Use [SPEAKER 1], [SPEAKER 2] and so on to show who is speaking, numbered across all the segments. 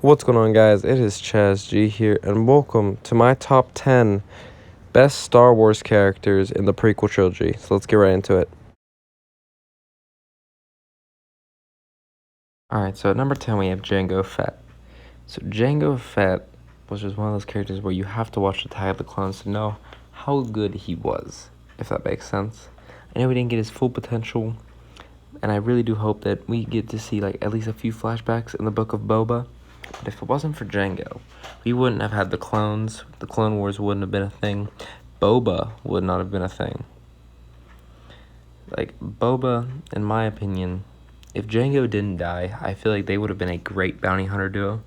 [SPEAKER 1] What's going on, guys? It is Chaz G here, and welcome to my top 10 best Star Wars characters in the prequel trilogy. So let's get right into it. Alright, so at number 10 we have Jango Fett. So Jango Fett was just one of those characters where you have to watch Attack of the Clones to know how good he was, if that makes sense. I know we didn't get his full potential, and I really do hope that we get to see like at least a few flashbacks in the Book of Boba. But if it wasn't for Jango, we wouldn't have had the clones. The Clone Wars wouldn't have been a thing. Boba would not have been a thing. Like, Boba, in my opinion, if Jango didn't die, I feel like they would have been a great bounty hunter duo.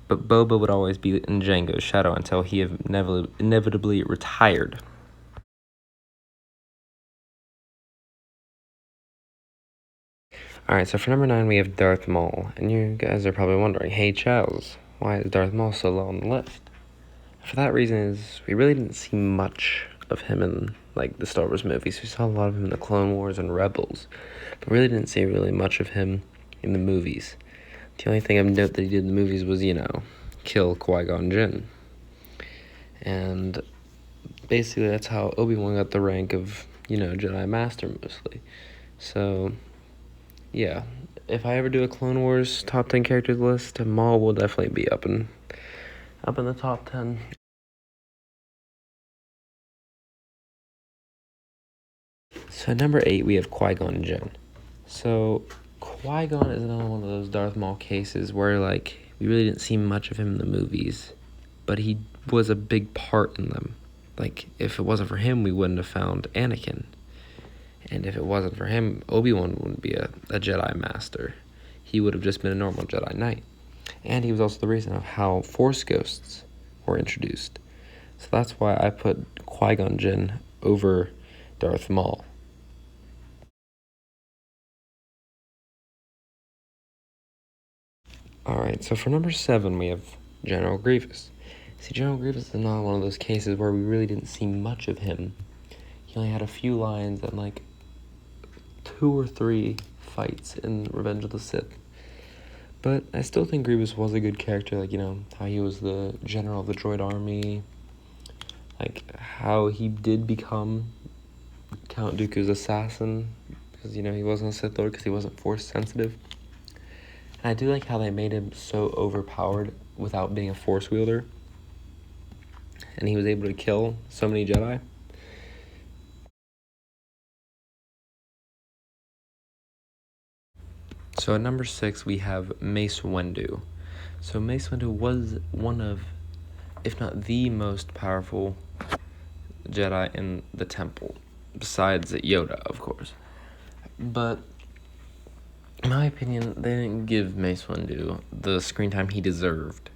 [SPEAKER 1] But Boba would always be in Jango's shadow until he inevitably retired. Alright, so for number 9, we have Darth Maul. And you guys are probably wondering, hey, Charles, why is Darth Maul so low on the list? For that reason is we really didn't see much of him in like the Star Wars movies. We saw a lot of him in the Clone Wars and Rebels, but really didn't see really much of him in the movies. The only thing of note that he did in the movies was, kill Qui-Gon Jinn. And basically that's how Obi-Wan got the rank of, Jedi Master mostly. So, yeah. If I ever do a Clone Wars top 10 characters list, Maul will definitely be up in the top 10. So at number 8, we have Qui-Gon Jinn. So Qui-Gon is another one of those Darth Maul cases where, like, we really didn't see much of him in the movies, but he was a big part in them. Like, if it wasn't for him, we wouldn't have found Anakin. And if it wasn't for him, Obi-Wan wouldn't be a Jedi Master. He would have just been a normal Jedi Knight. And he was also the reason of how Force Ghosts were introduced. So that's why I put Qui-Gon Jinn over Darth Maul. Alright, so for number 7, we have General Grievous. See, General Grievous is not one of those cases where we really didn't see much of him. He only had a few lines and, like, 2 or 3 fights in Revenge of the Sith. But I still think Grievous was a good character, like, how he was the general of the droid army, like, how he did become Count Dooku's assassin, because, he wasn't a Sith Lord because he wasn't Force sensitive. And I do like how they made him so overpowered without being a Force wielder. And he was able to kill so many Jedi. So at number 6, we have Mace Windu. So Mace Windu was one of, if not the most powerful Jedi in the Temple, besides Yoda, of course. But in my opinion, they didn't give Mace Windu the screen time he deserved.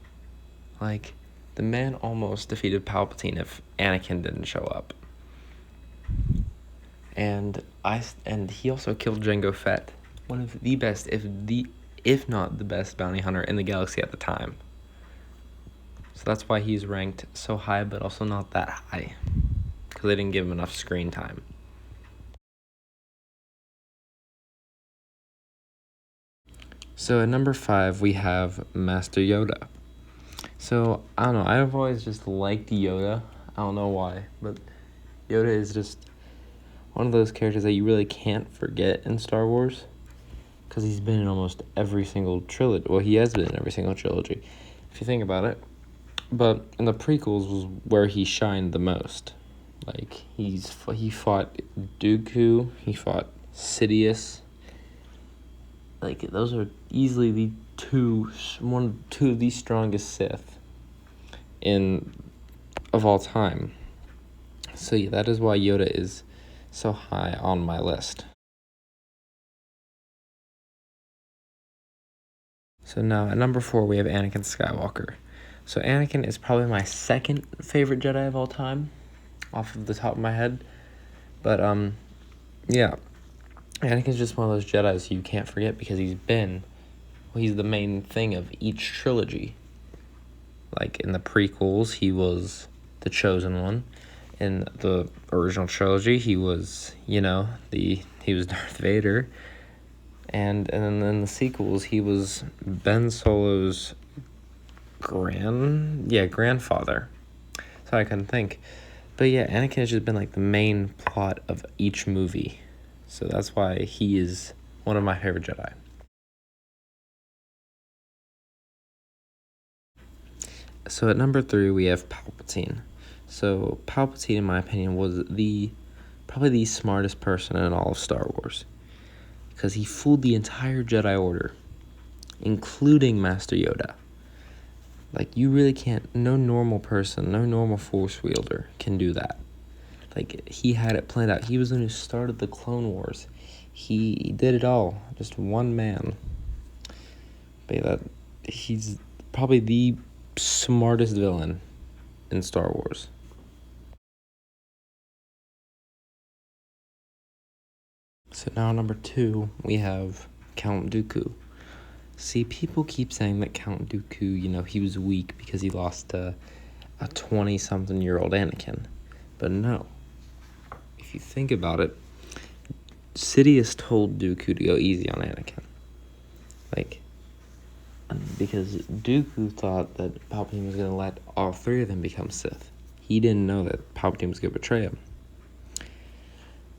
[SPEAKER 1] Like, the man almost defeated Palpatine if Anakin didn't show up. And he also killed Jango Fett, one of the best, if not the best bounty hunter in the galaxy at the time. So that's why he's ranked so high, but also not that high, because they didn't give him enough screen time. So at number 5, we have Master Yoda. So, I don't know, I've always just liked Yoda. I don't know why, but Yoda is just one of those characters that you really can't forget in Star Wars, because he's been in almost every single trilogy. Well, he has been in every single trilogy, if you think about it. But in the prequels was where he shined the most. Like, he fought Dooku, he fought Sidious. Like, those are easily the two of the strongest Sith of all time. So yeah, that is why Yoda is so high on my list. So now at number 4, we have Anakin Skywalker. So Anakin is probably my second favorite Jedi of all time, off of the top of my head. But yeah, Anakin's just one of those Jedis you can't forget because he's the main thing of each trilogy. Like, in the prequels, he was the chosen one. In the original trilogy, he was, he was Darth Vader. And then in the sequels, he was Ben Solo's grandfather. So I couldn't think. But yeah, Anakin has just been like the main plot of each movie. So that's why he is one of my favorite Jedi. So at number 3 we have Palpatine. So Palpatine, in my opinion, was probably the smartest person in all of Star Wars, because he fooled the entire Jedi Order, including Master Yoda. Like, you really can't, no normal person, no normal Force wielder can do that. Like, he had it planned out. He was the one who started the Clone Wars. He did it all, just one man. But yeah, he's probably the smartest villain in Star Wars. So now number 2, we have Count Dooku. See, people keep saying that Count Dooku, he was weak because he lost to a 20-something-year-old Anakin. But no. If you think about it, Sidious told Dooku to go easy on Anakin. Because Dooku thought that Palpatine was going to let all 3 of them become Sith. He didn't know that Palpatine was going to betray him.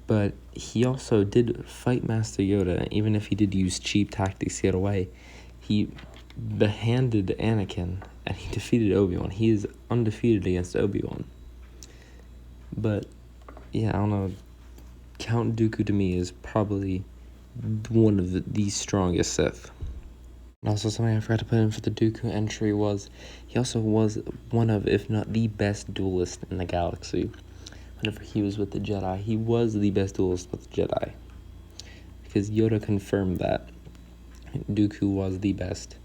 [SPEAKER 1] But he also did fight Master Yoda, even if he did use cheap tactics to get away. He behanded Anakin, and he defeated Obi-Wan. He is undefeated against Obi-Wan. But, yeah, I don't know. Count Dooku, to me, is probably one of the strongest Sith. And also, something I forgot to put in for the Dooku entry was, he also was one of, if not the best duelist in the galaxy. Whenever he was with the Jedi, he was the best duelist with the Jedi. Because Yoda confirmed that Dooku was the best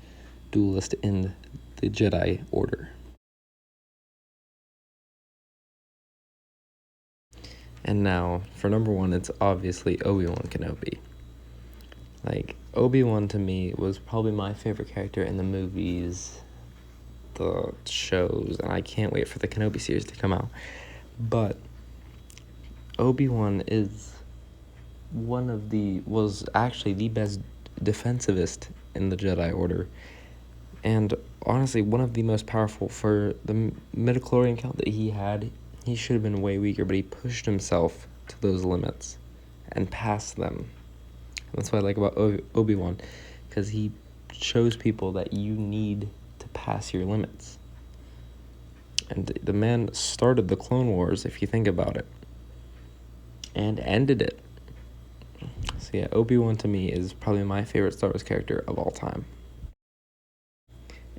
[SPEAKER 1] duelist in the Jedi Order. And now, for number 1, it's obviously Obi-Wan Kenobi. Obi-Wan to me was probably my favorite character in the movies, the shows, and I can't wait for the Kenobi series to come out. But Obi-Wan was actually the best defensivist in the Jedi Order, and honestly one of the most powerful. For the midichlorian count that he had, he should have been way weaker, but he pushed himself to those limits and passed them. That's what I like about Obi-Wan, because he shows people that you need to pass your limits. And the man started the Clone Wars, if you think about it, and ended it. So yeah, Obi-Wan to me is probably my favorite Star Wars character of all time.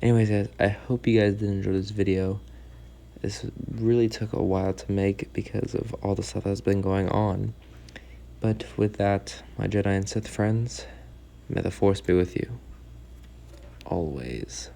[SPEAKER 1] Anyways, guys, I hope you guys did enjoy this video. This really took a while to make because of all the stuff that's been going on. But with that, my Jedi and Sith friends, may the Force be with you. Always.